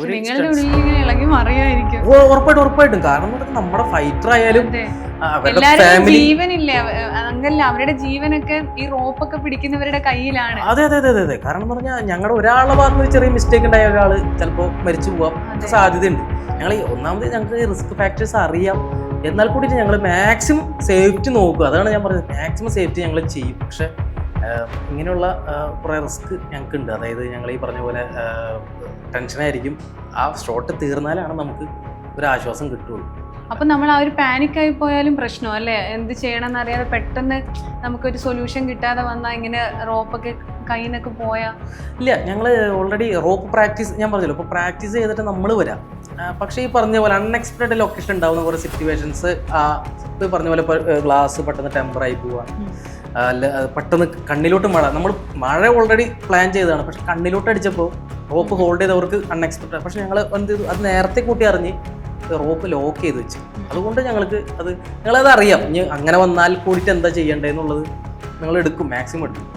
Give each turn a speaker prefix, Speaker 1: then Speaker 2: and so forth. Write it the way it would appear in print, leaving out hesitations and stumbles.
Speaker 1: നിങ്ങളുടെ ഉള്ളിൽ ഇങ്ങനെ ഇളകി മറിയായിരിക്കും.
Speaker 2: ഉറപ്പായിട്ടും കാരണം നമ്മുടെ ഫൈറ്റർ ആയാലും
Speaker 1: എല്ലാവരും ജീവനില്ലേ അങ്ങല്ല, അവരുടെ ജീവനൊക്കെ ഈ റോപ്പൊക്കെ പിടിക്കുന്നവരുടെ കയ്യിലാണ്.
Speaker 2: അതെ കാരണം എന്ന് പറഞ്ഞാൽ ഞങ്ങളുടെ ഒരാളുടെ ഭാഗത്ത് ഒരു ചെറിയ മിസ്റ്റേക്ക് ഉണ്ടായ ഒരാള് ചിലപ്പോൾ മരിച്ചു പോവാൻ സാധ്യതയുണ്ട്. ഞങ്ങൾ ഒന്നാമത് ഞങ്ങൾക്ക് റിസ്ക് ഫാക്ടേഴ്സ് അറിയാം, എന്നാൽ കൂടി ഞങ്ങൾ മാക്സിമം സേഫ്റ്റി നോക്കും. അതാണ് ഞാൻ പറഞ്ഞത്, മാക്സിമം സേഫ്റ്റി ഞങ്ങൾ ചെയ്യും. പക്ഷെ ഇങ്ങനെയുള്ള കുറേ റിസ്ക് ഞങ്ങൾക്കുണ്ട്. അതായത് ഞങ്ങൾ ഈ പറഞ്ഞ പോലെ ടെൻഷനായിരിക്കും. ആ ഷോട്ട് തീർന്നാലാണ് നമുക്ക് ഒരു ആശ്വാസം കിട്ടുള്ളൂ.
Speaker 1: അപ്പൊ നമ്മൾ ആ ഒരു പാനിക്കായി പോയാലും പ്രശ്നം അല്ലേ, എന്ത് ചെയ്യണം എന്നറിയാതെ പെട്ടെന്ന് നമുക്കൊരു സൊല്യൂഷൻ കിട്ടാതെ വന്നാൽ ഇങ്ങനെ റോപ്പൊക്കെ കയ്യിൽ നിന്നൊക്കെ പോയാൽ
Speaker 2: ഇല്ല. ഞങ്ങൾ ഓൾറെഡി റോപ്പ് പ്രാക്ടീസ് ഞാൻ പറഞ്ഞല്ലോ, ഇപ്പോൾ പ്രാക്ടീസ് ചെയ്തിട്ട് നമ്മൾ വരാം. പക്ഷേ ഈ പറഞ്ഞ പോലെ അൺഎക്സ്പെക്റ്റഡ് ലൊക്കേഷൻ ഉണ്ടാകുന്ന കുറേ സിറ്റുവേഷൻസ്, ഇപ്പോൾ പറഞ്ഞ പോലെ ഗ്ലാസ് പെട്ടെന്ന് ടെമ്പറായി പോവുക, അല്ല പെട്ടെന്ന് കണ്ണിലോട്ട് നമ്മൾ മഴ ഓൾറെഡി പ്ലാൻ ചെയ്തതാണ്. പക്ഷെ കണ്ണിലോട്ട് അടിച്ചപ്പോൾ റോപ്പ് ഹോൾഡ് ചെയ്തവർക്ക് അൺഎക്സ്പെക്റ്റഡ്. പക്ഷെ ഞങ്ങൾ എന്ത് ചെയ്തു, അത് നേരത്തെ കൂട്ടി അറിഞ്ഞ് റോപ്പ് ലോക്ക് ചെയ്ത് വെച്ചു. അതുകൊണ്ട് ഞങ്ങളത് അറിയാം. ഇനി അങ്ങനെ വന്നാൽ കൂടിയിട്ട് എന്താ ചെയ്യേണ്ടതെന്നുള്ളത് ഞങ്ങൾ എടുക്കും, മാക്സിമം എടുക്കും.